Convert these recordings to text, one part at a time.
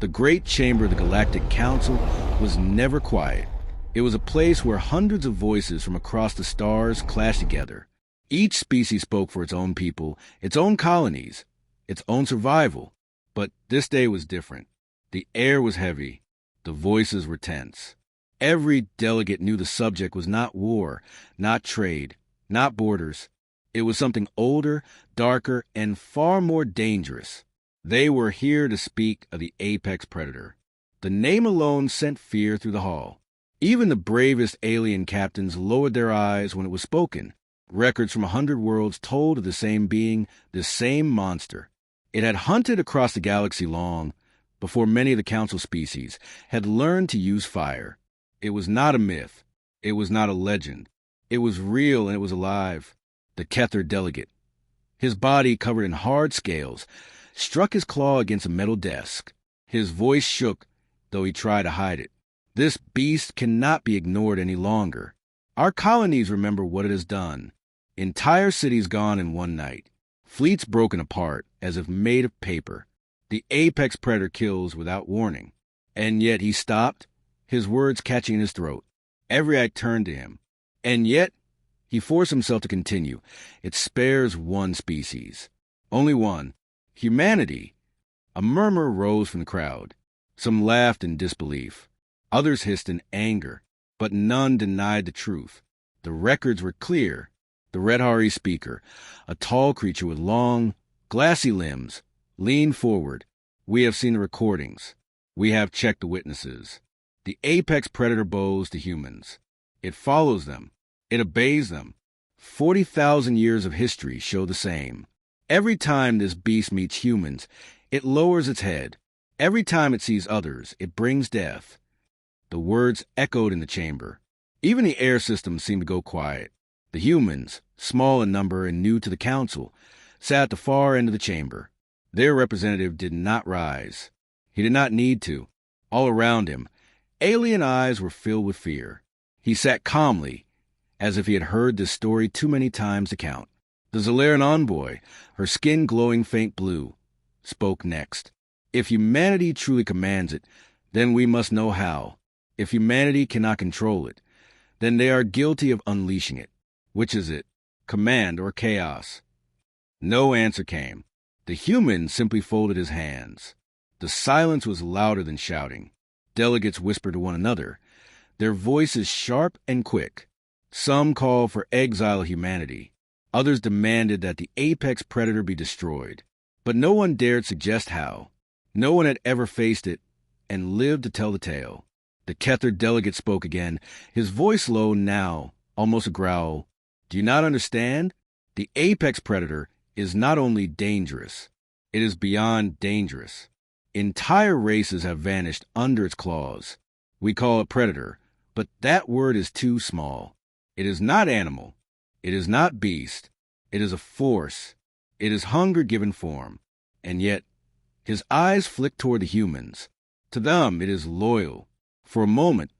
The great chamber of the Galactic Council was never quiet. It was a place where hundreds of voices from across the stars clashed together. Each species spoke for its own people, its own colonies, its own survival. But this day was different. The air was heavy. The voices were tense. Every delegate knew the subject was not war, not trade, not borders. It was something older, darker, and far more dangerous. They were here to speak of the apex predator. The name alone sent fear through the hall. Even the bravest alien captains lowered their eyes when it was spoken. Records from 100 worlds told of the same being, the same monster. It had hunted across the galaxy long before many of the council species had learned to use fire. It was not a myth. It was not a legend. It was real and it was alive. The Kether delegate, his body covered in hard scales, struck his claw against a metal desk. His voice shook, though he tried to hide it. This beast cannot be ignored any longer. Our colonies remember what it has done. Entire cities gone in one night. Fleets broken apart as if made of paper. The apex predator kills without warning. And yet he stopped, his words catching in his throat. Every eye turned to him. And yet he forced himself to continue. It spares one species. Only one. Humanity. A murmur rose from the crowd. Some laughed in disbelief. Others hissed in anger, but none denied the truth. The records were clear. The Red-Hari speaker, a tall creature with long, glassy limbs, leaned forward. We have seen the recordings. We have checked the witnesses. The apex predator bows to humans. It follows them. It obeys them. 40,000 years of history show the same. Every time this beast meets humans, it lowers its head. Every time it sees others, it brings death. The words echoed in the chamber. Even the air systems seemed to go quiet. The humans, small in number and new to the council, sat at the far end of the chamber. Their representative did not rise. He did not need to. All around him, alien eyes were filled with fear. He sat calmly, as if he had heard this story too many times to count. The Zalaran envoy, her skin glowing faint blue, spoke next. If humanity truly commands it, then we must know how. If humanity cannot control it, then they are guilty of unleashing it. Which is it, command or chaos? No answer came. The human simply folded his hands. The silence was louder than shouting. Delegates whispered to one another, their voices sharp and quick. Some called for exile of humanity. Others demanded that the apex predator be destroyed. But no one dared suggest how. No one had ever faced it and lived to tell the tale. The Kether delegate spoke again, his voice low now, almost a growl. Do you not understand? The apex predator is not only dangerous, it is beyond dangerous. Entire races have vanished under its claws. We call it predator, but that word is too small. It is not animal. It is not beast. It is a force. It is hunger given form. And yet, his eyes flicked toward the humans. To them, it is loyal. For a moment,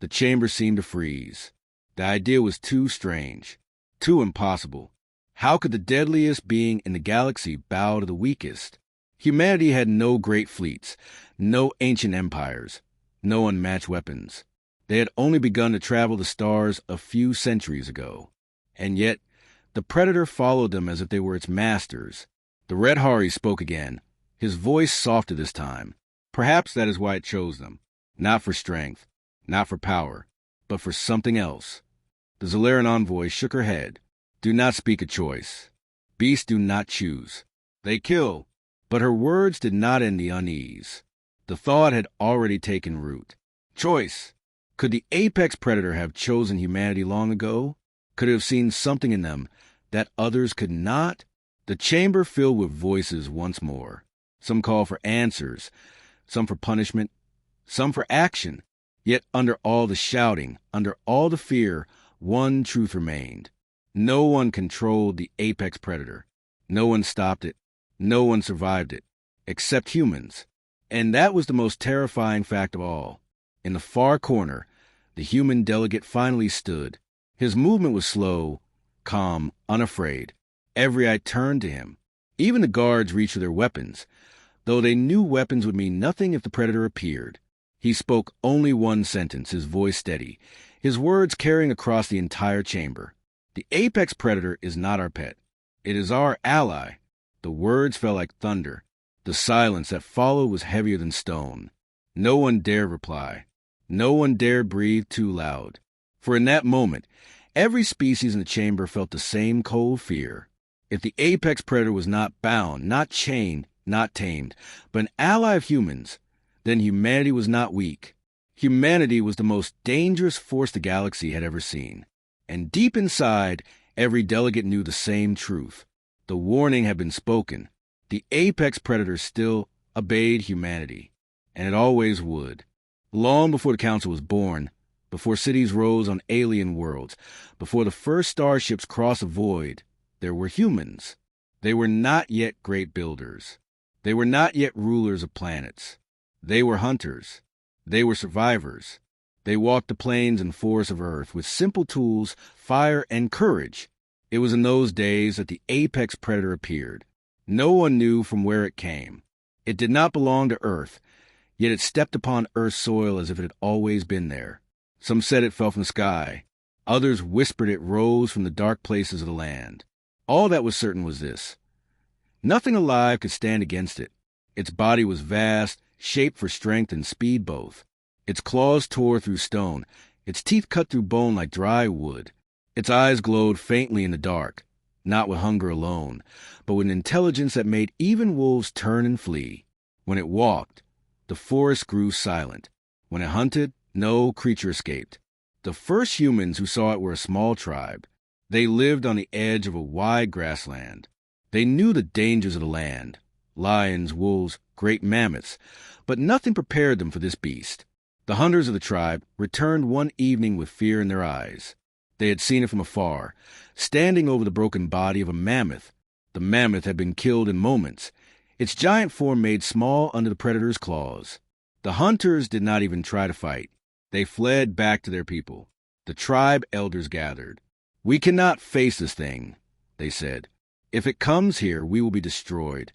the chamber seemed to freeze. The idea was too strange, too impossible. How could the deadliest being in the galaxy bow to the weakest? Humanity had no great fleets, no ancient empires, no unmatched weapons. They had only begun to travel the stars a few centuries ago. And yet, the predator followed them as if they were its masters. The Red-Hari spoke again, his voice softer this time. Perhaps that is why it chose them. Not for strength, not for power, but for something else. The Zalaran envoy shook her head. Do not speak a choice. Beasts do not choose. They kill. But her words did not end the unease. The thought had already taken root. Choice. Could the apex predator have chosen humanity long ago? Could it have seen something in them that others could not? The chamber filled with voices once more. Some called for answers, some for punishment, some for action. Yet under all the shouting, under all the fear, one truth remained. No one controlled the apex predator. No one stopped it. No one survived it, except humans. And that was the most terrifying fact of all. In the far corner, the human delegate finally stood. His movement was slow, calm, unafraid. Every eye turned to him. Even the guards reached for their weapons. though they knew weapons would mean nothing if the predator appeared. He spoke only one sentence, his voice steady, his words carrying across the entire chamber. The apex predator is not our pet. It is our ally. The words fell like thunder. The silence that followed was heavier than stone. No one dared reply. No one dared breathe too loud. For in that moment, every species in the chamber felt the same cold fear. If the apex predator was not bound, not chained, not tamed, but an ally of humans, then humanity was not weak. Humanity was the most dangerous force the galaxy had ever seen. And deep inside, every delegate knew the same truth. The warning had been spoken. The apex predator still obeyed humanity, and it always would. Long before the Council was born, before cities rose on alien worlds, before the first starships crossed the void, there were humans. They were not yet great builders. They were not yet rulers of planets. They were hunters. They were survivors. They walked the plains and forests of Earth with simple tools, fire, and courage. It was in those days that the apex predator appeared. No one knew from where it came. It did not belong to Earth, yet it stepped upon Earth's soil as if it had always been there. Some said it fell from the sky. Others whispered it rose from the dark places of the land. All that was certain was this: nothing alive could stand against it. Its body was vast, shaped for strength and speed both. Its claws tore through stone. Its teeth cut through bone like dry wood. Its eyes glowed faintly in the dark, not with hunger alone, but with an intelligence that made even wolves turn and flee. When it walked, the forest grew silent. When it hunted, no creature escaped. The first humans who saw it were a small tribe. They lived on the edge of a wide grassland. They knew the dangers of the land: lions, wolves, great mammoths, but nothing prepared them for this beast. The hunters of the tribe returned one evening with fear in their eyes. They had seen it from afar, standing over the broken body of a mammoth. The mammoth had been killed in moments, its giant form made small under the predator's claws. The hunters did not even try to fight. They fled back to their people. The tribe elders gathered. "We cannot face this thing," they said. "If it comes here, we will be destroyed."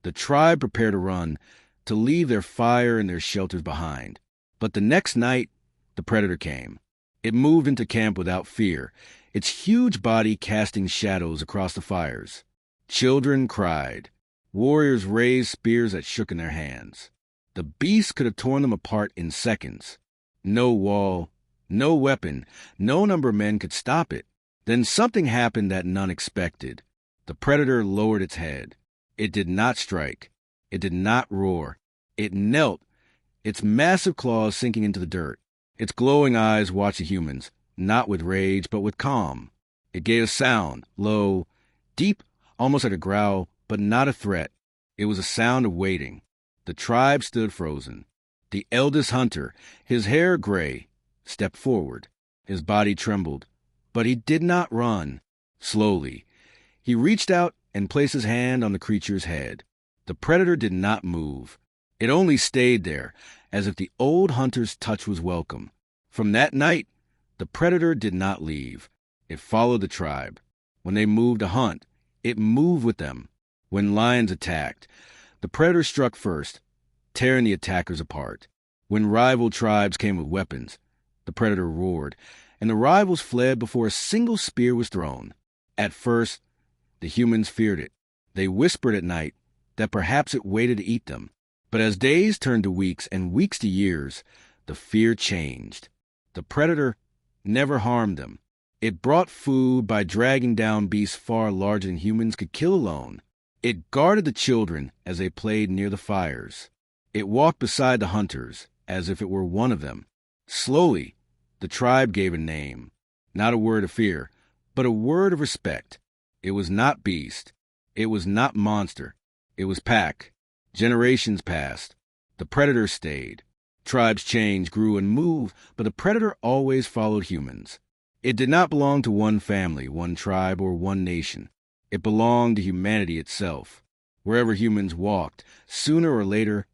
The tribe prepared to run, to leave their fire and their shelters behind. But the next night, the predator came. It moved into camp without fear, its huge body casting shadows across the fires. Children cried. Warriors raised spears that shook in their hands. The beast could have torn them apart in seconds. No wall, no weapon, no number of men could stop it. Then something happened that none expected. The predator lowered its head. It did not strike. It did not roar. It knelt, its massive claws sinking into the dirt. Its glowing eyes watched the humans, not with rage, but with calm. It gave a sound, low, deep, almost like a growl, but not a threat. It was a sound of waiting. The tribe stood frozen. The eldest hunter, his hair gray, stepped forward. His body trembled, but he did not run. Slowly, he reached out and placed his hand on the creature's head. The predator did not move. It only stayed there, as if the old hunter's touch was welcome. From that night, the predator did not leave. It followed the tribe. When they moved to hunt, it moved with them. When lions attacked, the predator struck first, tearing the attackers apart. When rival tribes came with weapons, the predator roared, and the rivals fled before a single spear was thrown. At first, the humans feared it. They whispered at night that perhaps it waited to eat them. But as days turned to weeks and weeks to years, the fear changed. The predator never harmed them. It brought food by dragging down beasts far larger than humans could kill alone. It guarded the children as they played near the fires. It walked beside the hunters as if it were one of them. Slowly, the tribe gave a name. Not a word of fear, but a word of respect. It was not beast. It was not monster. It was pack. Generations passed. The predator stayed. Tribes changed, grew, and moved, but the predator always followed humans. It did not belong to one family, one tribe, or one nation. It belonged to humanity itself. Wherever humans walked, sooner or later,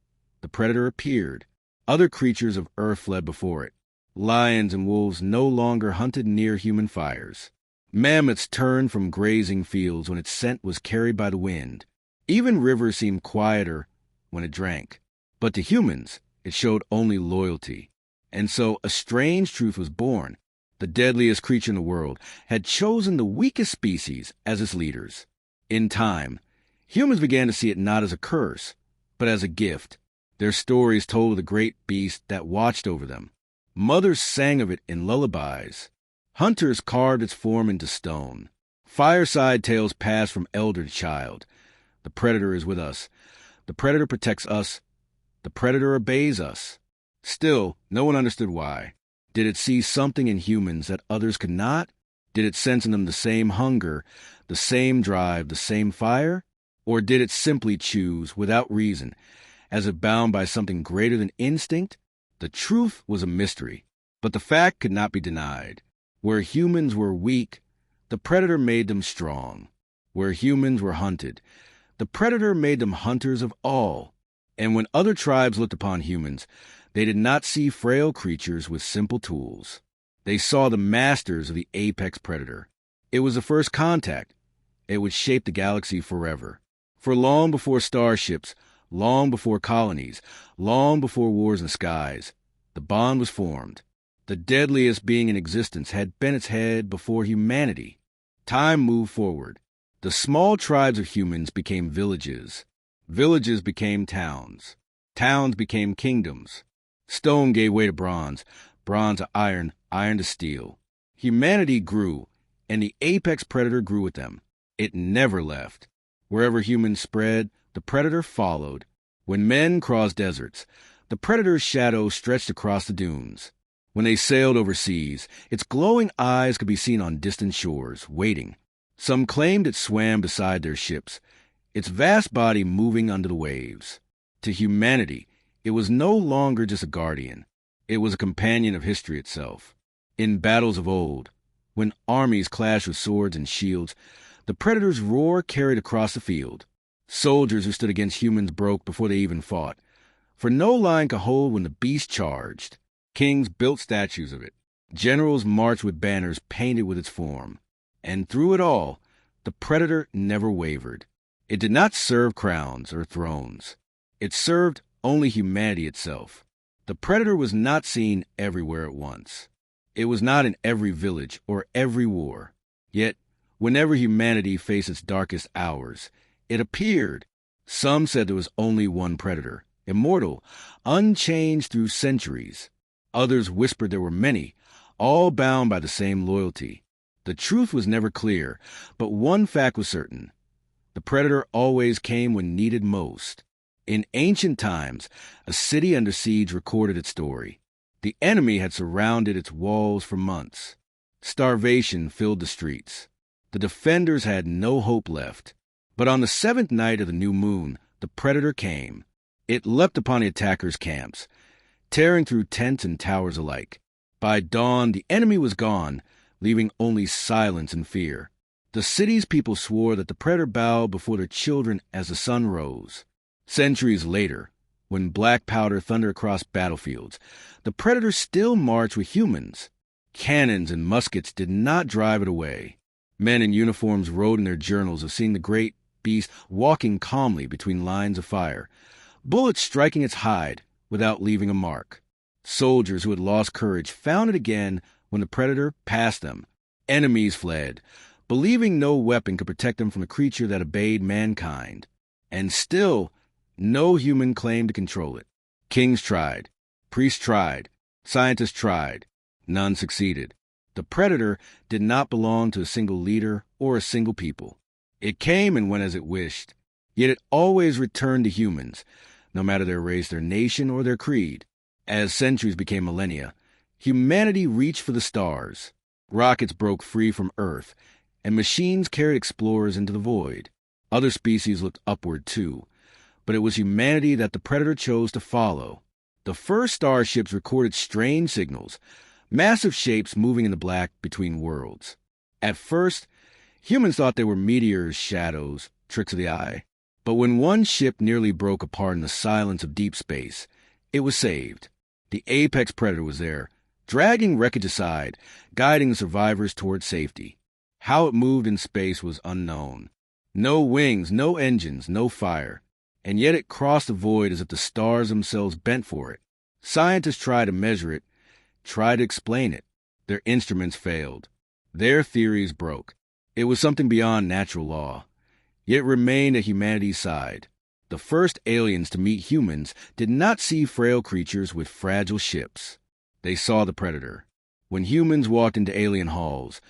the predator appeared. Other creatures of Earth fled before it. Lions and wolves no longer hunted near human fires. Mammoths turned from grazing fields when its scent was carried by the wind. Even rivers seemed quieter when it drank. But to humans, it showed only loyalty. And so a strange truth was born. The deadliest creature in the world had chosen the weakest species as its leaders. In time, humans began to see it not as a curse, but as a gift. Their stories told of the great beast that watched over them. Mothers sang of it in lullabies. Hunters carved its form into stone. Fireside tales passed from elder to child. The predator is with us. The predator protects us. The predator obeys us. Still, no one understood why. Did it see something in humans that others could not? Did it sense in them the same hunger, the same drive, the same fire? Or did it simply choose, without reason, as if bound by something greater than instinct? The truth was a mystery, but the fact could not be denied. Where humans were weak, the predator made them strong. Where humans were hunted, the predator made them hunters of all. And when other tribes looked upon humans, they did not see frail creatures with simple tools. They saw the masters of the apex predator. It was the first contact. It would shape the galaxy forever. For long before starships, long before colonies, long before wars in the skies, the bond was formed. The deadliest being in existence had bent its head before humanity. Time moved forward. The small tribes of humans became villages. Villages became towns. Towns became kingdoms. Stone gave way to bronze, bronze to iron, iron to steel. Humanity grew, and the apex predator grew with them. It never left. Wherever humans spread, the predator followed. When men crossed deserts, the predator's shadow stretched across the dunes. When they sailed overseas, its glowing eyes could be seen on distant shores, waiting. Some claimed it swam beside their ships, its vast body moving under the waves. To humanity, it was no longer just a guardian. It was a companion of history itself. In battles of old, when armies clashed with swords and shields, the predator's roar carried across the field. Soldiers who stood against humans broke before they even fought, for no line could hold when the beast charged. Kings built statues of it. Generals marched with banners painted with its form. And through it all, the predator never wavered. It did not serve crowns or thrones. It served only humanity itself. The predator was not seen everywhere at once. It was not in every village or every war. Yet, whenever humanity faced its darkest hours, it appeared. Some said there was only one predator, immortal, unchanged through centuries. Others whispered there were many, all bound by the same loyalty. The truth was never clear, but one fact was certain. The predator always came when needed most. In ancient times, a city under siege recorded its story. The enemy had surrounded its walls for months. Starvation filled the streets. The defenders had no hope left. But on the seventh night of the new moon, the predator came. It leapt upon the attackers' camps, tearing through tents and towers alike. By dawn, the enemy was gone, leaving only silence and fear. The city's people swore that the predator bowed before their children as the sun rose. Centuries later, when black powder thundered across battlefields, the predator still marched with humans. Cannons and muskets did not drive it away. Men in uniforms wrote in their journals of seeing the great beast walking calmly between lines of fire, bullets striking its hide without leaving a mark. Soldiers who had lost courage found it again when the predator passed them. Enemies fled, believing no weapon could protect them from the creature that obeyed mankind. And still, no human claimed to control it. Kings tried, priests tried, scientists tried. None succeeded. The predator did not belong to a single leader or a single people. It came and went as it wished, yet it always returned to humans, no matter their race, their nation, or their creed. As centuries became millennia, humanity reached for the stars. Rockets broke free from Earth, and machines carried explorers into the void. Other species looked upward, too, but it was humanity that the predator chose to follow. The first starships recorded strange signals, massive shapes moving in the black between worlds. At first, humans thought they were meteors, shadows, tricks of the eye. But when one ship nearly broke apart in the silence of deep space, it was saved. The apex predator was there, dragging wreckage aside, guiding the survivors toward safety. How it moved in space was unknown. No wings, no engines, no fire. and yet it crossed the void as if the stars themselves bent for it. Scientists tried to measure it, tried to explain it. Their instruments failed. Their theories broke. It was something beyond natural law. Yet it remained at humanity's side. The first aliens to meet humans did not see frail creatures with fragile ships. They saw the predator. When humans walked into alien halls,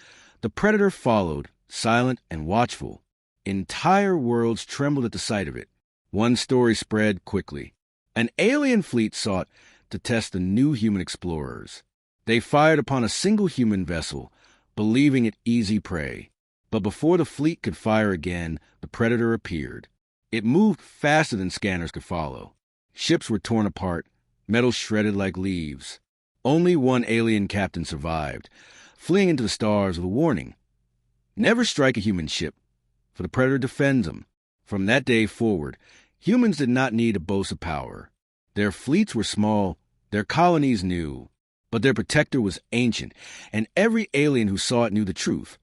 the predator followed, silent and watchful. Entire worlds trembled at the sight of it. One story spread quickly. An alien fleet sought to test the new human explorers. They fired upon a single human vessel, believing it easy prey. But before the fleet could fire again, the predator appeared. It moved faster than scanners could follow. Ships were torn apart, metal shredded like leaves. Only one alien captain survived, fleeing into the stars with a warning. Never strike a human ship, for the predator defends them. From that day forward, humans did not need to boast of power. Their fleets were small, their colonies new, but their protector was ancient, and every alien who saw it knew the truth.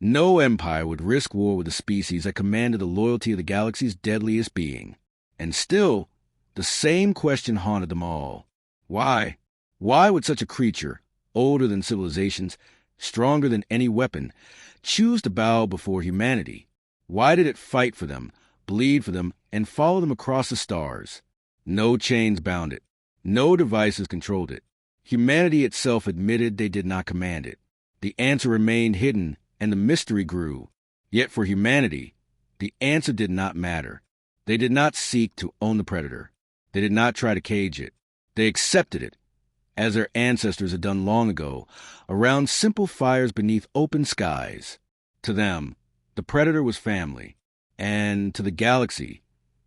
No empire would risk war with a species that commanded the loyalty of the galaxy's deadliest being. And still, the same question haunted them all. Why? Why would such a creature, older than civilizations, stronger than any weapon, choose to bow before humanity? Why did it fight for them, bleed for them, and follow them across the stars? No chains bound it. No devices controlled it. Humanity itself admitted they did not command it. The answer remained hidden, and the mystery grew. Yet for humanity, the answer did not matter. They did not seek to own the predator. They did not try to cage it. They accepted it, as their ancestors had done long ago, around simple fires beneath open skies. To them, the predator was family, and to the galaxy,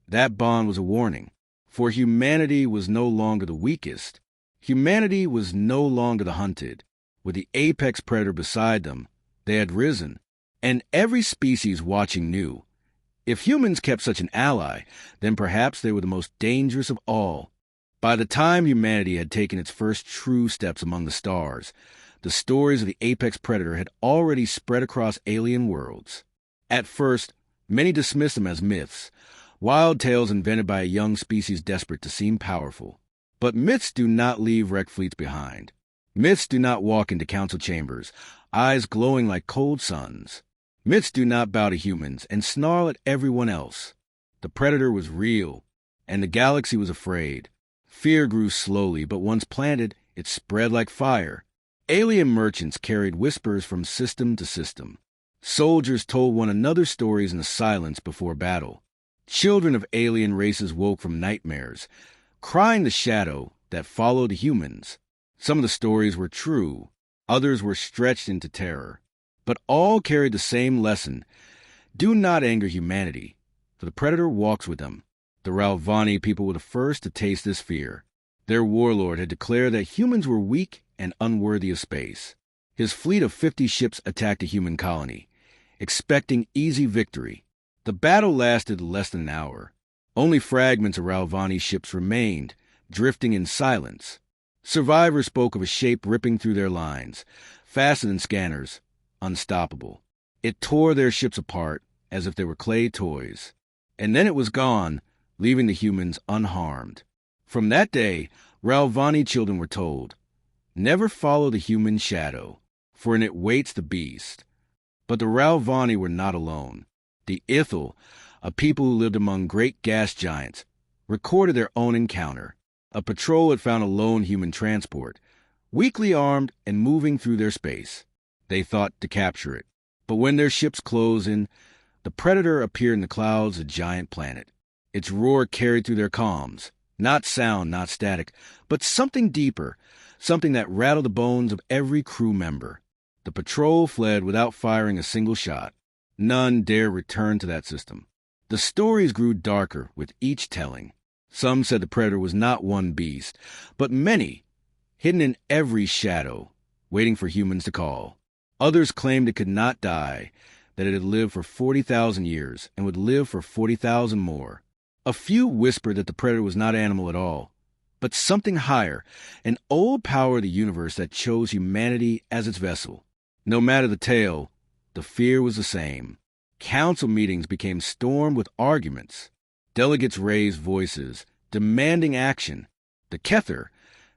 that bond was a warning. For humanity was no longer the weakest. Humanity was no longer the hunted. With the apex predator beside them, they had risen, and every species watching knew. If humans kept such an ally, then perhaps they were the most dangerous of all. By the time humanity had taken its first true steps among the stars, the stories of the apex predator had already spread across alien worlds. At first, many dismissed them as myths, wild tales invented by a young species desperate to seem powerful. But myths do not leave wrecked fleets behind. Myths do not walk into council chambers, eyes glowing like cold suns. Myths do not bow to humans and snarl at everyone else. The predator was real, and the galaxy was afraid. Fear grew slowly, but once planted, it spread like fire. Alien merchants carried whispers from system to system. Soldiers told one another stories in the silence before battle. Children of alien races woke from nightmares, crying the shadow that followed the humans. Some of the stories were true, others were stretched into terror. But all carried the same lesson. Do not anger humanity, for the predator walks with them. The Ralvani people were the first to taste this fear. Their warlord had declared that humans were weak and unworthy of space. His fleet of 50 ships attacked a human colony, expecting easy victory. The battle lasted less than an hour. Only fragments of Ralvani's ships remained, drifting in silence. Survivors spoke of a shape ripping through their lines, faster than scanners, unstoppable. It tore their ships apart as if they were clay toys. And then it was gone, leaving the humans unharmed. From that day, Ralvani children were told, never follow the human shadow, for in it waits the beast. But the Ralvani were not alone. The Ithil, a people who lived among great gas giants, recorded their own encounter. A patrol had found a lone human transport, weakly armed and moving through their space. They thought to capture it. But when their ships closed in, the predator appeared in the clouds, a giant planet. Its roar carried through their comms. Not sound, not static, but something deeper, something that rattled the bones of every crew member. The patrol fled without firing a single shot. None dare return to that system. The stories grew darker with each telling. Some said the predator was not one beast, but many, hidden in every shadow, waiting for humans to call. Others claimed it could not die, that it had lived for 40,000 years and would live for 40,000 more. A few whispered that the predator was not animal at all, but something higher, an old power of the universe that chose humanity as its vessel. No matter the tale, the fear was the same. Council meetings became stormed with arguments. Delegates raised voices, demanding action. The Kether,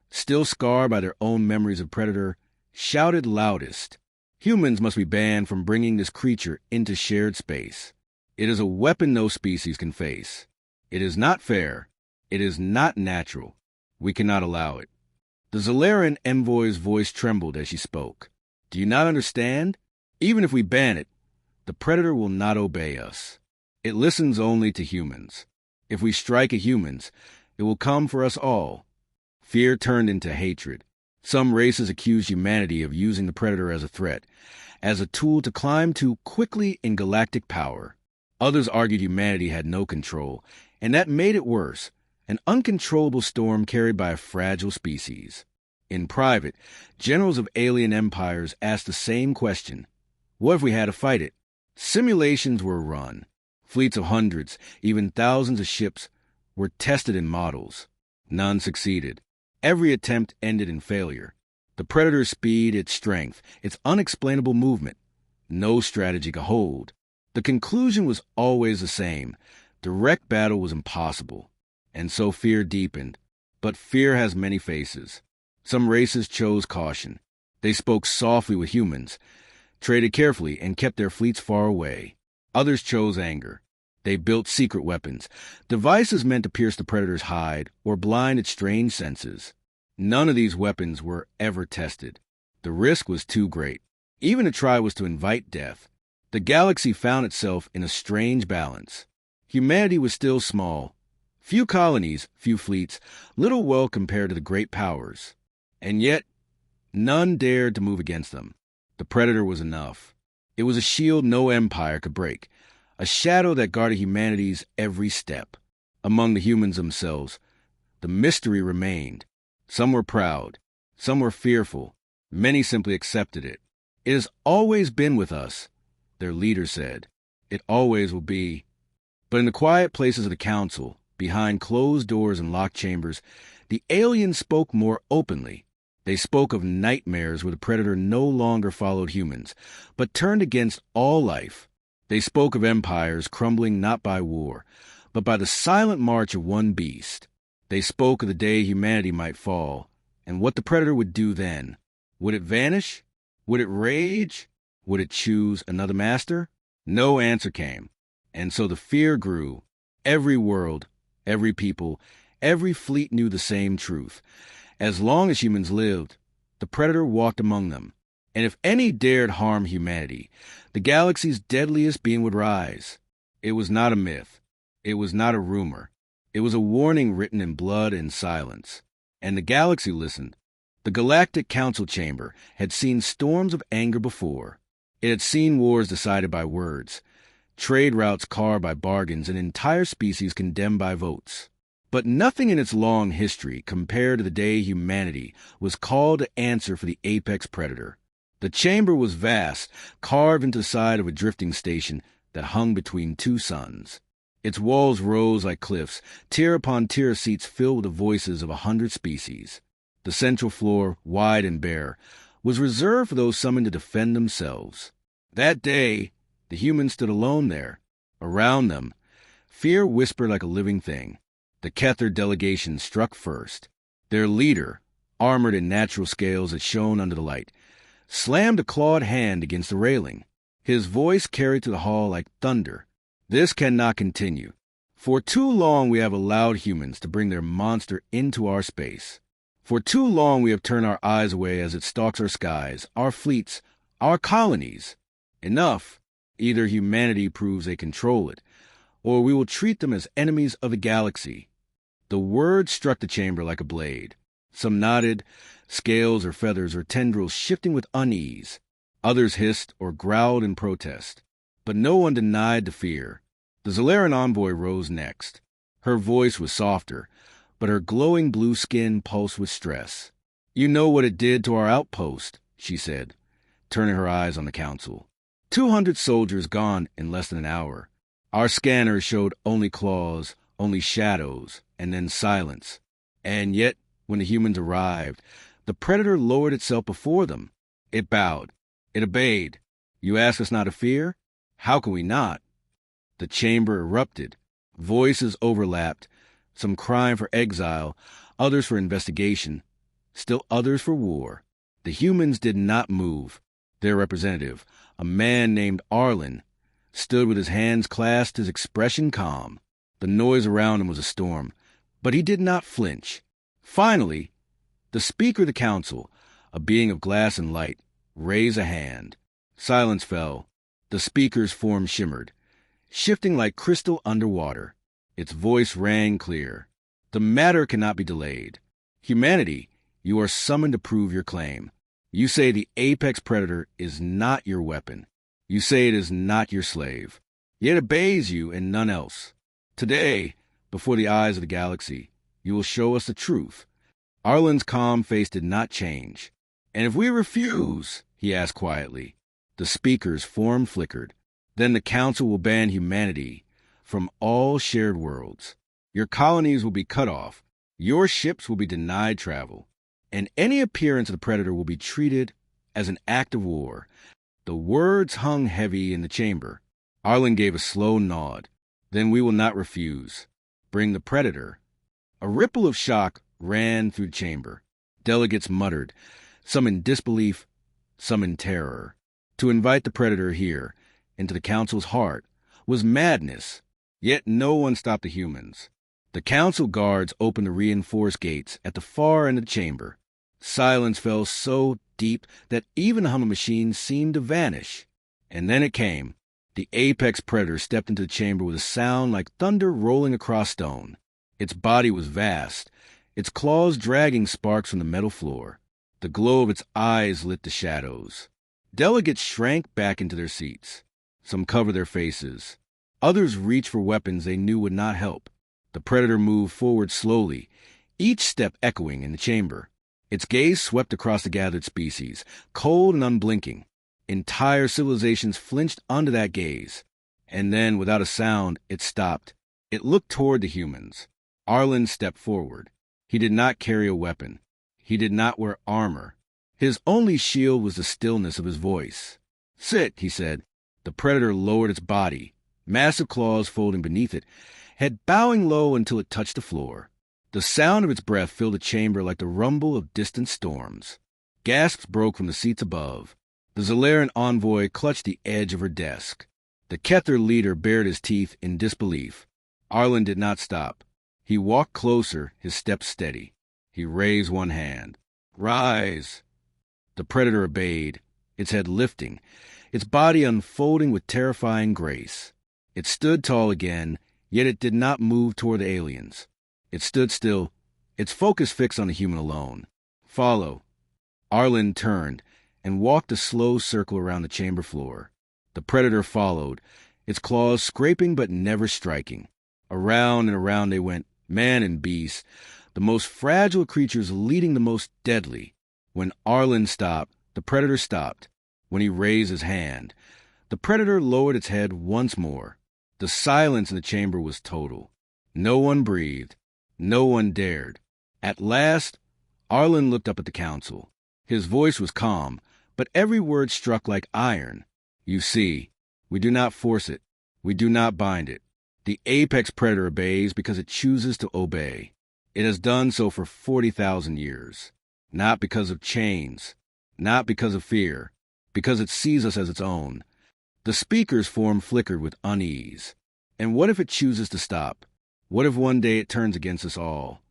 still scarred by their own memories of Predator, shouted loudest. Humans must be banned from bringing this creature into shared space. It is a weapon no species can face. It is not fair. It is not natural. We cannot allow it. The Zalaran envoy's voice trembled as she spoke. Do you not understand? Even if we ban it, the Predator will not obey us. It listens only to humans. If we strike at humans, it will come for us all. Fear turned into hatred. Some races accused humanity of using the Predator as a threat, as a tool to climb too quickly in galactic power. Others argued humanity had no control, and that made it worse, an uncontrollable storm carried by a fragile species. In private, generals of alien empires asked the same question. What if we had to fight it? Simulations were run. Fleets of hundreds, even thousands of ships were tested in models. None succeeded. Every attempt ended in failure. The Predator's speed, its strength, its unexplainable movement. No strategy could hold. The conclusion was always the same. Direct battle was impossible. And so fear deepened. But fear has many faces. Some races chose caution. They spoke softly with humans, traded carefully, and kept their fleets far away. Others chose anger. They built secret weapons, devices meant to pierce the Predator's hide or blind its strange senses. None of these weapons were ever tested. The risk was too great. Even to try was to invite death. The galaxy found itself in a strange balance. Humanity was still small. Few colonies, few fleets, little wealth compared to the great powers. And yet, none dared to move against them. The Predator was enough. It was a shield no empire could break, a shadow that guarded humanity's every step. Among the humans themselves, the mystery remained. Some were proud, some were fearful, many simply accepted it. It has always been with us, their leader said. It always will be. But in the quiet places of the council, behind closed doors and locked chambers, the aliens spoke more openly. They spoke of nightmares where the Predator no longer followed humans, but turned against all life. They spoke of empires crumbling not by war, but by the silent march of one beast. They spoke of the day humanity might fall, and what the Predator would do then. Would it vanish? Would it rage? Would it choose another master? No answer came, and so the fear grew. Every world, every people, every fleet knew the same truth. As long as humans lived, the Predator walked among them. And if any dared harm humanity, the galaxy's deadliest being would rise. It was not a myth. It was not a rumor. It was a warning written in blood and silence. And the galaxy listened. The Galactic Council Chamber had seen storms of anger before. It had seen wars decided by words, trade routes carved by bargains, and entire species condemned by votes. But nothing in its long history compared to the day humanity was called to answer for the apex predator. The chamber was vast, carved into the side of a drifting station that hung between two suns. Its walls rose like cliffs, tier upon tier of seats filled with the voices of 100 species. The central floor, wide and bare, was reserved for those summoned to defend themselves. That day, the humans stood alone there. Around them, fear whispered like a living thing. The Kether delegation struck first. Their leader, armored in natural scales that shone under the light, slammed a clawed hand against the railing. His voice carried through the hall like thunder. This cannot continue. For too long we have allowed humans to bring their monster into our space. For too long we have turned our eyes away as it stalks our skies, our fleets, our colonies. Enough. Either humanity proves they control it, or we will treat them as enemies of the galaxy. The word struck the chamber like a blade. Some nodded, scales or feathers or tendrils shifting with unease. Others hissed or growled in protest. But no one denied the fear. The Zalaran envoy rose next. Her voice was softer, but her glowing blue skin pulsed with stress. "You know what it did to our outpost," she said, turning her eyes on the council. 200 soldiers gone in less than an hour. Our scanners showed only claws, only shadows, and then silence. And yet, when the humans arrived, the predator lowered itself before them. It bowed. It obeyed. You ask us not to fear? How can we not? The chamber erupted. Voices overlapped, some crying for exile, others for investigation, still others for war. The humans did not move. Their representative, a man named Arlen, stood with his hands clasped, his expression calm. The noise around him was a storm, but he did not flinch. Finally, the Speaker of the Council, a being of glass and light, raised a hand. Silence fell. The Speaker's form shimmered, shifting like crystal underwater. Its voice rang clear. The matter cannot be delayed. Humanity, you are summoned to prove your claim. You say the apex predator is not your weapon. You say it is not your slave. Yet obeys you and none else. Today, before the eyes of the galaxy, you will show us the truth. Arlen's calm face did not change. And if we refuse, he asked quietly, the Speaker's form flickered. Then the Council will ban humanity from all shared worlds. Your colonies will be cut off. Your ships will be denied travel. And any appearance of the predator will be treated as an act of war. The words hung heavy in the chamber. Arlen gave a slow nod. Then we will not refuse. Bring the predator. A ripple of shock ran through the chamber. Delegates muttered, some in disbelief, some in terror. To invite the predator here, into the Council's heart, was madness. Yet no one stopped the humans. The Council guards opened the reinforced gates at the far end of the chamber. Silence fell so deep that even the hum of machines seemed to vanish. And then it came. The apex predator stepped into the chamber with a sound like thunder rolling across stone. Its body was vast, its claws dragging sparks from the metal floor. The glow of its eyes lit the shadows. Delegates shrank back into their seats. Some covered their faces. Others reached for weapons they knew would not help. The predator moved forward slowly, each step echoing in the chamber. Its gaze swept across the gathered species, cold and unblinking. Entire civilizations flinched under that gaze. And then, without a sound, it stopped. It looked toward the humans. Arlen stepped forward. He did not carry a weapon. He did not wear armor. His only shield was the stillness of his voice. Sit, he said. The predator lowered its body, massive claws folding beneath it, head bowing low until it touched the floor. The sound of its breath filled the chamber like the rumble of distant storms. Gasps broke from the seats above. The Zalaran envoy clutched the edge of her desk. The Kether leader bared his teeth in disbelief. Arlen did not stop. He walked closer, his steps steady. He raised one hand. Rise! The predator obeyed, its head lifting, its body unfolding with terrifying grace. It stood tall again, yet it did not move toward the aliens. It stood still, its focus fixed on the human alone. Follow. Arlen turned and walked a slow circle around the chamber floor. The predator followed, its claws scraping but never striking. Around and around they went, man and beast, the most fragile creatures leading the most deadly. When Arlen stopped, the predator stopped. When he raised his hand, the predator lowered its head once more. The silence in the chamber was total. No one breathed. No one dared. At last, Arlen looked up at the Council. His voice was calm, but every word struck like iron. You see, we do not force it. We do not bind it. The apex predator obeys because it chooses to obey. It has done so for 40,000 years. Not because of chains, not because of fear, because it sees us as its own. The Speaker's form flickered with unease. And what if it chooses to stop? What if one day it turns against us all?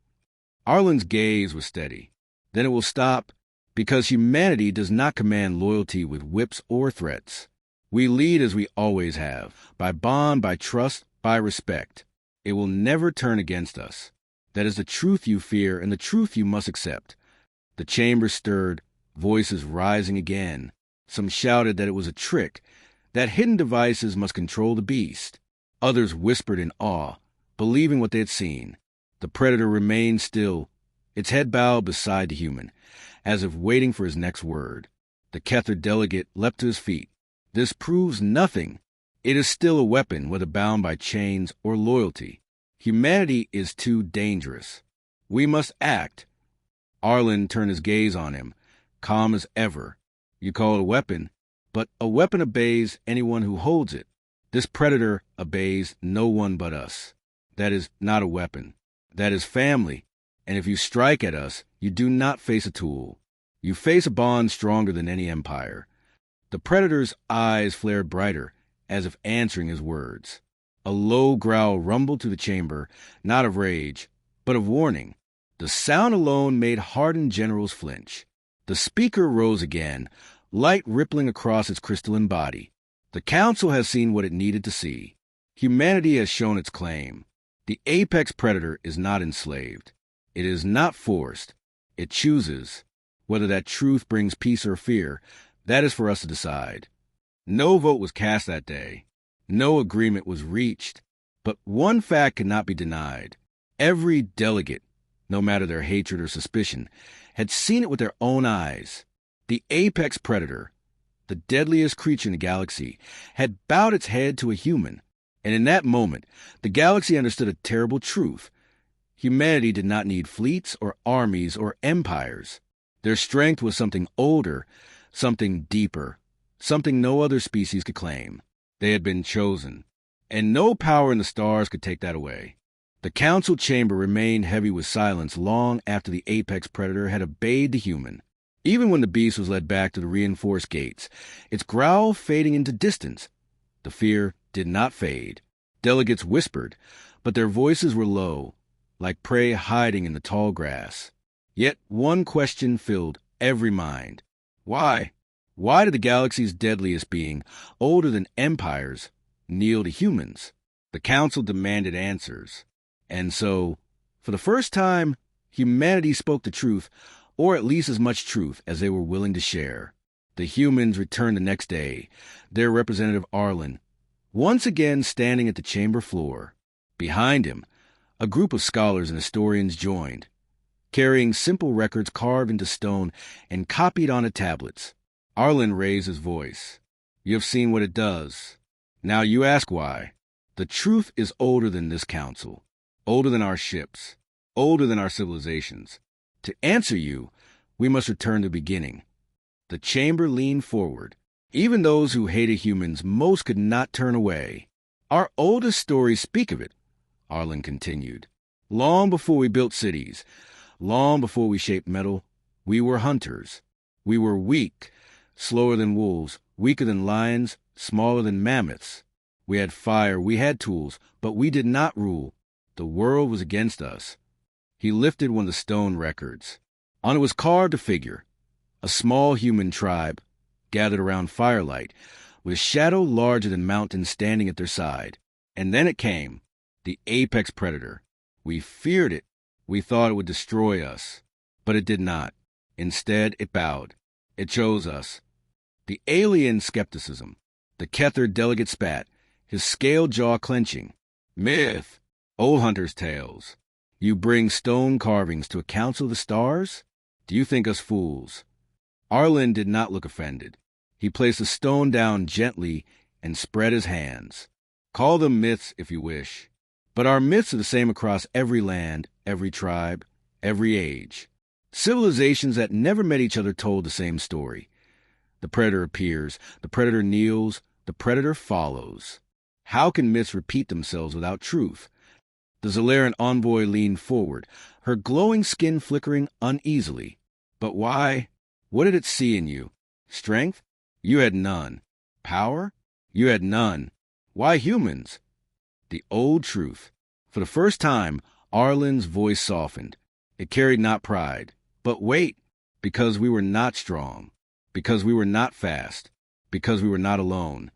Arlen's gaze was steady. Then it will stop, because humanity does not command loyalty with whips or threats. We lead as we always have, by bond, by trust, by respect. It will never turn against us. That is the truth you fear and the truth you must accept. The chamber stirred, voices rising again. Some shouted that it was a trick, that hidden devices must control the beast. Others whispered in awe, believing what they had seen. The predator remained still, its head bowed beside the human, as if waiting for his next word. The Kether delegate leapt to his feet. This proves nothing. It is still a weapon, whether bound by chains or loyalty. Humanity is too dangerous. We must act. Arlen turned his gaze on him, calm as ever. You call it a weapon, but a weapon obeys anyone who holds it. This predator obeys no one but us. That is not a weapon. That is family. And if you strike at us, you do not face a tool. You face a bond stronger than any empire. The predator's eyes flared brighter, as if answering his words. A low growl rumbled through the chamber, not of rage, but of warning. The sound alone made hardened generals flinch. The speaker rose again, light rippling across its crystalline body. The council has seen what it needed to see. Humanity has shown its claim. The apex predator is not enslaved. It is not forced. It chooses. Whether that truth brings peace or fear, that is for us to decide. No vote was cast that day. No agreement was reached. But one fact could not be denied. Every delegate, no matter their hatred or suspicion, had seen it with their own eyes. The apex predator, the deadliest creature in the galaxy, had bowed its head to a human. And in that moment, the galaxy understood a terrible truth. Humanity did not need fleets or armies or empires. Their strength was something older, something deeper, something no other species could claim. They had been chosen, and no power in the stars could take that away. The council chamber remained heavy with silence long after the apex predator had obeyed the human. Even when the beast was led back to the reinforced gates, its growl fading into distance, the fear did not fade. Delegates whispered, but their voices were low, like prey hiding in the tall grass. Yet one question filled every mind. Why? Why did the galaxy's deadliest being, older than empires, kneel to humans? The council demanded answers. And so, for the first time, humanity spoke the truth, or at least as much truth as they were willing to share. The humans returned the next day, their representative Arlen, once again standing at the chamber floor. Behind him, a group of scholars and historians joined, carrying simple records carved into stone and copied onto tablets. Arlen raised his voice. You have seen what it does. Now you ask why. The truth is older than this council, older than our ships, older than our civilizations. To answer you, we must return to the beginning. The chamber leaned forward. Even those who hated humans most could not turn away. Our oldest stories speak of it, Arlen continued. Long before we built cities, long before we shaped metal, we were hunters. We were weak, slower than wolves, weaker than lions, smaller than mammoths. We had fire, we had tools, but we did not rule. The world was against us. He lifted one of the stone records. On it was carved a figure, a small human tribe, gathered around firelight, with shadow larger than mountains standing at their side. And then it came, the apex predator. We feared it. We thought it would destroy us. But it did not. Instead, it bowed. It chose us. The alien skepticism. The Kether delegate spat, his scaled jaw clenching. Myth. Old hunters' tales. You bring stone carvings to a council of the stars? Do you think us fools? Arlen did not look offended. He placed the stone down gently and spread his hands. Call them myths if you wish. But our myths are the same across every land, every tribe, every age. Civilizations that never met each other told the same story. The predator appears, the predator kneels, the predator follows. How can myths repeat themselves without truth? The Zalaran envoy leaned forward, her glowing skin flickering uneasily. But why? What did it see in you? Strength? You had none. Power? You had none. Why humans? The old truth. For the first time, Arlen's voice softened. It carried not pride, but weight, because we were not strong, because we were not fast, because we were not alone.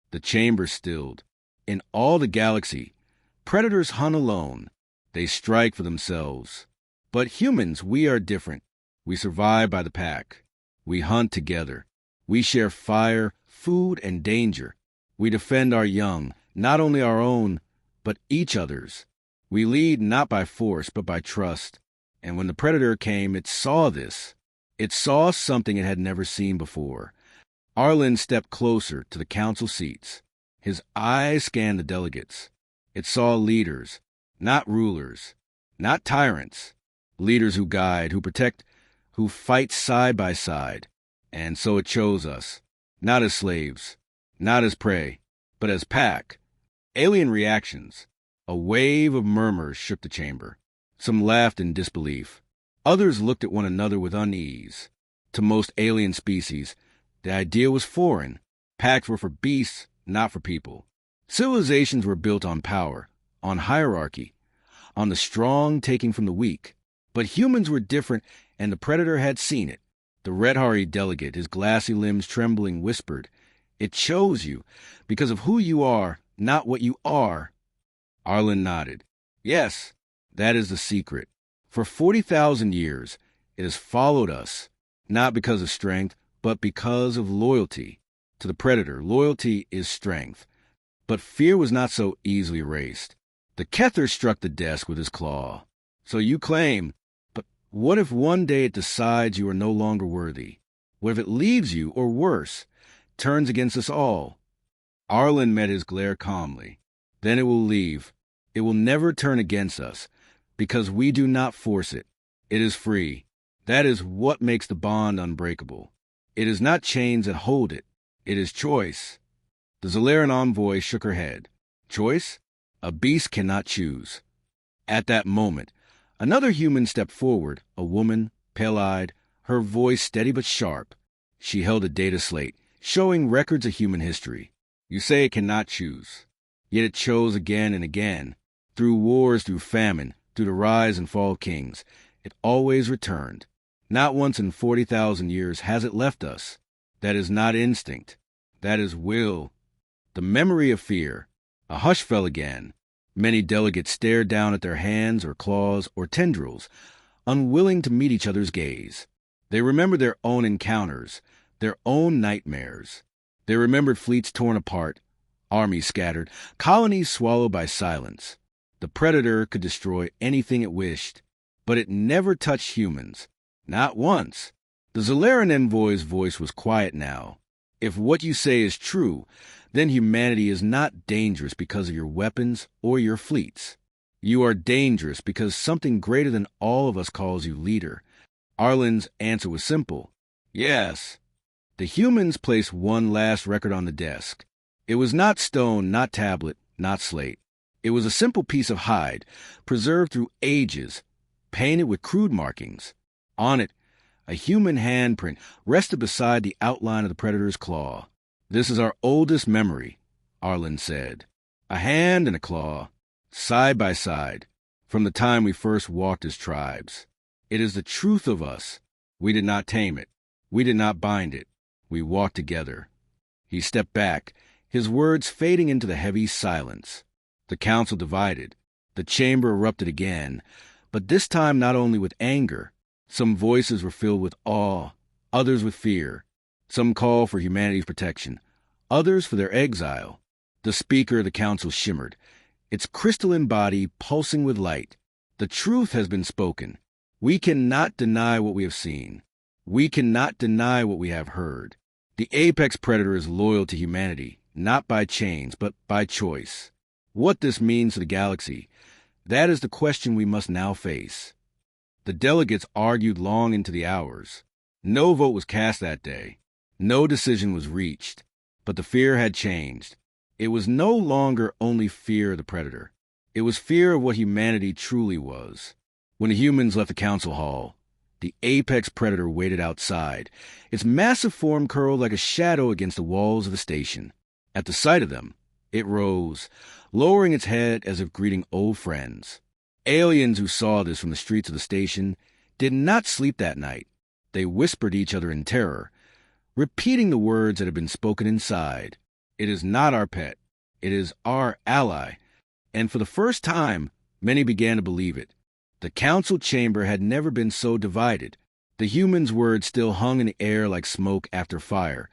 The chamber stilled. In all the galaxy, predators hunt alone. They strike for themselves. But humans, we are different. We survive by the pack. We hunt together. We share fire, food, and danger. We defend our young, not only our own, but each other's. We lead not by force, but by trust. And when the predator came, it saw this. It saw something it had never seen before. Arlen stepped closer to the council seats. His eyes scanned the delegates. It saw leaders, not rulers, not tyrants. Leaders who guide, who protect, who fight side by side. And so it chose us, not as slaves, not as prey, but as pack. Alien reactions. A wave of murmurs shook the chamber. Some laughed in disbelief. Others looked at one another with unease. To most alien species, the idea was foreign. Pacts were for beasts, not for people. Civilizations were built on power, on hierarchy, on the strong taking from the weak. But humans were different, and the predator had seen it. The red-hairy delegate, his glassy limbs trembling, whispered, "It chose you, because of who you are, not what you are." Arlen nodded. "Yes, that is the secret. For 40,000 years, it has followed us, not because of strength, but because of loyalty. To the predator, loyalty is strength. But fear was not so easily erased." The Kether struck the desk with his claw. "So you claim, but what if one day it decides you are no longer worthy? What if it leaves you, or worse, turns against us all?" Arlen met his glare calmly. "Then it will leave. It will never turn against us, because we do not force it. It is free. That is what makes the bond unbreakable. It is not chains that hold it. It is choice." The Zalaran envoy shook her head. "Choice? A beast cannot choose." At that moment, another human stepped forward, a woman, pale-eyed, her voice steady but sharp. She held a data slate, showing records of human history. "You say it cannot choose. Yet it chose again and again. Through wars, through famine, through the rise and fall of kings, it always returned. Not once in 40,000 years has it left us. That is not instinct. That is will." The memory of fear. A hush fell again. Many delegates stared down at their hands or claws or tendrils, unwilling to meet each other's gaze. They remembered their own encounters, their own nightmares. They remembered fleets torn apart, armies scattered, colonies swallowed by silence. The predator could destroy anything it wished, but it never touched humans. Not once. The Zalaran envoy's voice was quiet now. "If what you say is true, then humanity is not dangerous because of your weapons or your fleets. You are dangerous because something greater than all of us calls you leader." Arlen's answer was simple. "Yes." The humans placed one last record on the desk. It was not stone, not tablet, not slate. It was a simple piece of hide, preserved through ages, painted with crude markings. On it, a human handprint rested beside the outline of the predator's claw. "This is our oldest memory," Arlen said. "A hand and a claw, side by side, from the time we first walked as tribes. It is the truth of us. We did not tame it. We did not bind it. We walked together." He stepped back, his words fading into the heavy silence. The council divided. The chamber erupted again, but this time not only with anger. Some voices were filled with awe, others with fear. Some called for humanity's protection, others for their exile. The speaker of the council shimmered, its crystalline body pulsing with light. "The truth has been spoken. We cannot deny what we have seen. We cannot deny what we have heard. The apex predator is loyal to humanity, not by chains, but by choice. What this means to the galaxy, that is the question we must now face." The delegates argued long into the hours. No vote was cast that day. No decision was reached. But the fear had changed. It was no longer only fear of the predator. It was fear of what humanity truly was. When the humans left the council hall, the apex predator waited outside, its massive form curled like a shadow against the walls of the station. At the sight of them, it rose, lowering its head as if greeting old friends. Aliens who saw this from the streets of the station did not sleep that night. They whispered each other in terror, repeating the words that had been spoken inside. "It is not our pet. It is our ally." And for the first time, many began to believe it. The council chamber had never been so divided. The humans' words still hung in the air like smoke after fire,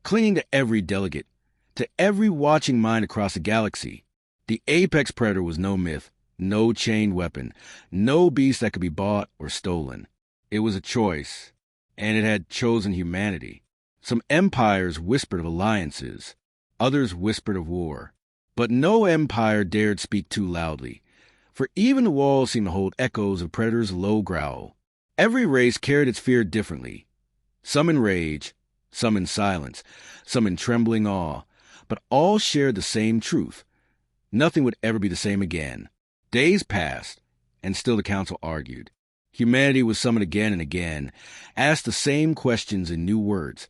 clinging to every delegate, to every watching mind across the galaxy. The apex predator was no myth, no chained weapon, no beast that could be bought or stolen. It was a choice, and it had chosen humanity. Some empires whispered of alliances, others whispered of war. But no empire dared speak too loudly, for even the walls seemed to hold echoes of predators' low growl. Every race carried its fear differently, some in rage, some in silence, some in trembling awe, but all shared the same truth. Nothing would ever be the same again. Days passed, and still the council argued. Humanity was summoned again and again, asked the same questions in new words,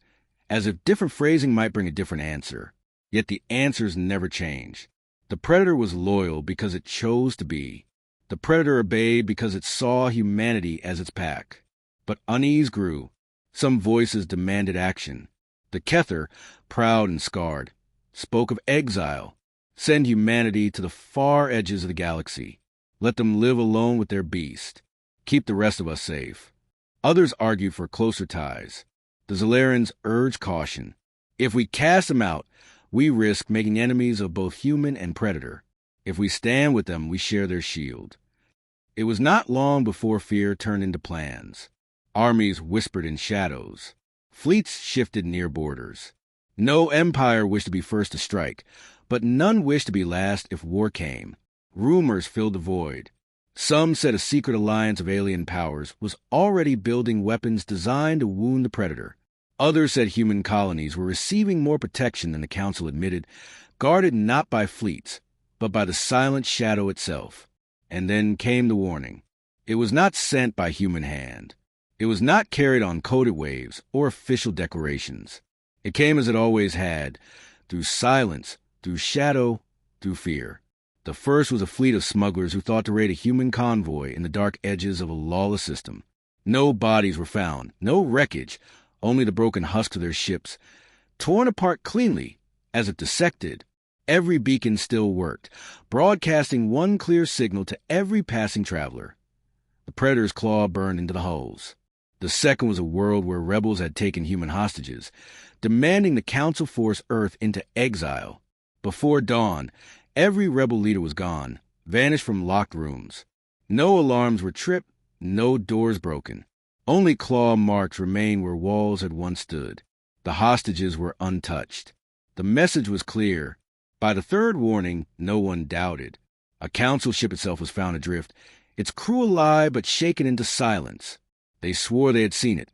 as if different phrasing might bring a different answer. Yet the answers never changed. The predator was loyal because it chose to be. The predator obeyed because it saw humanity as its pack. But unease grew. Some voices demanded action. The Kether, proud and scarred, spoke of exile. Send humanity to the far edges of the galaxy. Let them live alone with their beast. Keep the rest of us safe. Others argued for closer ties. The Zolarians urged caution. If we cast them out, we risk making enemies of both human and predator. If we stand with them, we share their shield. It was not long before fear turned into plans. Armies whispered in shadows. Fleets shifted near borders. No empire wished to be first to strike, but none wished to be last if war came. Rumors filled the void. Some said a secret alliance of alien powers was already building weapons designed to wound the predator. Others said human colonies were receiving more protection than the council admitted, guarded not by fleets, but by the silent shadow itself. And then came the warning. It was not sent by human hand. It was not carried on coded waves or official declarations. It came as it always had, through silence, through shadow, through fear. The first was a fleet of smugglers who thought to raid a human convoy in the dark edges of a lawless system. No bodies were found, no wreckage, only the broken husks of their ships, torn apart cleanly, as if dissected. Every beacon still worked, broadcasting one clear signal to every passing traveler. The predator's claw burned into the hulls. The second was a world where rebels had taken human hostages, demanding the council force Earth into exile. Before dawn, every rebel leader was gone, vanished from locked rooms. No alarms were tripped, no doors broken. Only claw marks remained where walls had once stood. The hostages were untouched. The message was clear. By the third warning, no one doubted. A council ship itself was found adrift, its crew alive but shaken into silence. They swore they had seen it,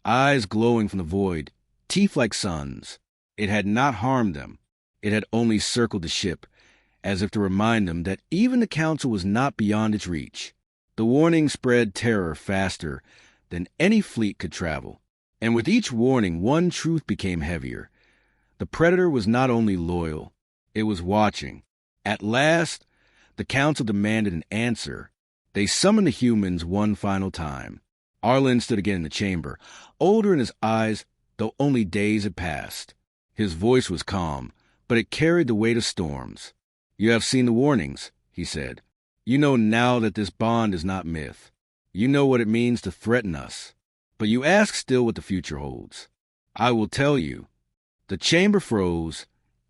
eyes glowing from the void, teeth like suns. It had not harmed them. It had only circled the ship, as if to remind them that even the council was not beyond its reach. The warning spread terror faster than any fleet could travel. And with each warning, one truth became heavier. The predator was not only loyal, it was watching. At last, the council demanded an answer. They summoned the humans one final time. Arlen stood again in the chamber, older in his eyes, though only days had passed. His voice was calm, but it carried the weight of storms. You have seen the warnings, he said. You know now that this bond is not myth. You know what it means to threaten us. But you ask still what the future holds. I will tell you. The chamber froze,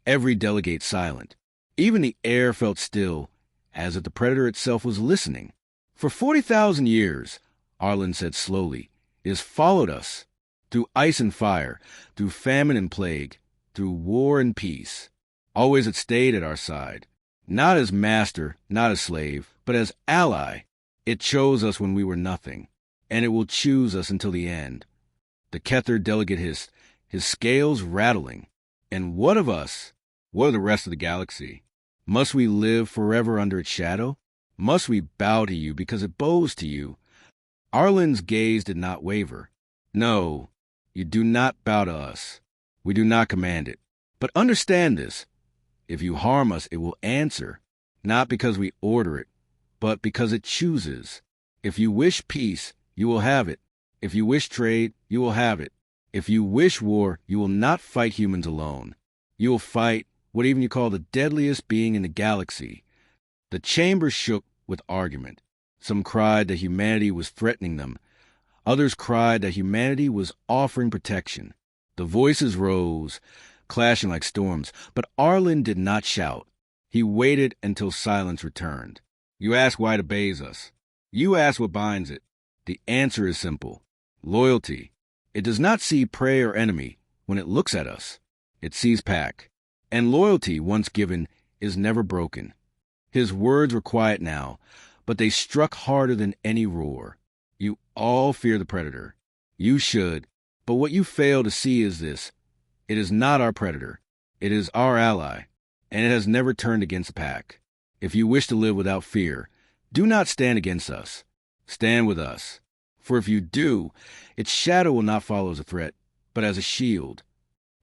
every delegate silent. Even the air felt still, as if the predator itself was listening. For 40,000 years, Arlen said slowly, it has followed us, through ice and fire, through famine and plague, through war and peace. Always it stayed at our side, not as master, not as slave, but as ally. It chose us when we were nothing, and it will choose us until the end. The Kether delegate hissed, his scales rattling. And what of us? What of the rest of the galaxy? Must we live forever under its shadow? Must we bow to you because it bows to you? Arlen's gaze did not waver. No, you do not bow to us. We do not command it. But understand this. If you harm us, it will answer, not because we order it, but because it chooses. If you wish peace, you will have it. If you wish trade, you will have it. If you wish war, you will not fight humans alone. You will fight what even you call the deadliest being in the galaxy. The chamber shook with argument. Some cried that humanity was threatening them. Others cried that humanity was offering protection. The voices rose, clashing like storms, but Arlen did not shout. He waited until silence returned. You ask why it obeys us. You ask what binds it. The answer is simple. Loyalty. It does not see prey or enemy when it looks at us. It sees pack. And loyalty, once given, is never broken. His words were quiet now, but they struck harder than any roar. You all fear the predator. You should. But what you fail to see is this. It is not our predator. It is our ally. and it has never turned against the pack. If you wish to live without fear, do not stand against us. Stand with us. For if you do, its shadow will not follow as a threat, but as a shield.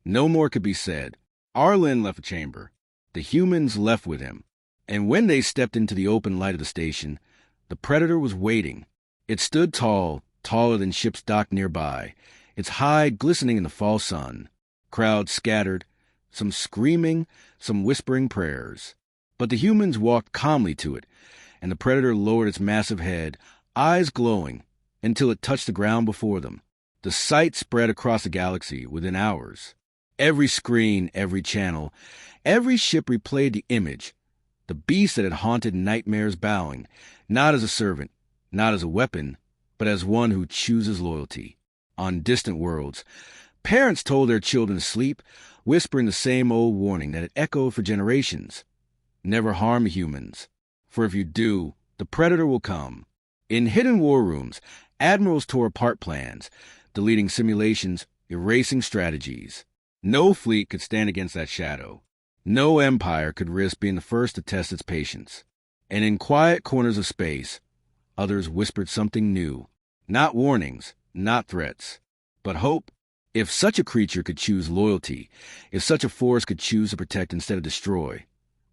No more could be said. Arlen left the chamber. The humans left with him. And when they stepped into the open light of the station, the Predator was waiting. It stood tall, taller than ships docked nearby, its hide glistening in the fall sun. Crowds scattered, some screaming, some whispering prayers. But the humans walked calmly to it, and the Predator lowered its massive head, eyes glowing, until it touched the ground before them. The sight spread across the galaxy within hours. Every screen, every channel, every ship replayed the image, the beast that had haunted nightmares bowing, not as a servant, not as a weapon, but as one who chooses loyalty. On distant worlds, parents told their children to sleep, whispering the same old warning that had echoed for generations. Never harm humans, for if you do, the Predator will come. In hidden war rooms, admirals tore apart plans, deleting simulations, erasing strategies. No fleet could stand against that shadow. No empire could risk being the first to test its patience. And in quiet corners of space, others whispered something new. Not warnings, not threats, but hope. If such a creature could choose loyalty, if such a force could choose to protect instead of destroy,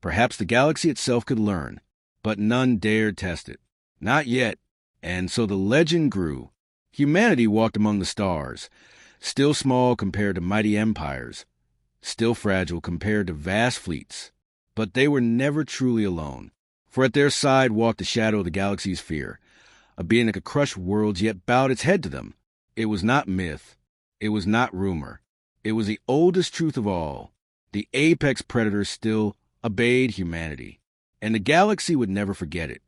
perhaps the galaxy itself could learn. But none dared test it. Not yet. And so the legend grew. Humanity walked among the stars, still small compared to mighty empires, still fragile compared to vast fleets. But they were never truly alone, for at their side walked the shadow of the galaxy's fear, a being that could crush worlds yet bowed its head to them. It was not myth. It was not rumor. It was the oldest truth of all. The apex predator still obeyed humanity, and the galaxy would never forget it.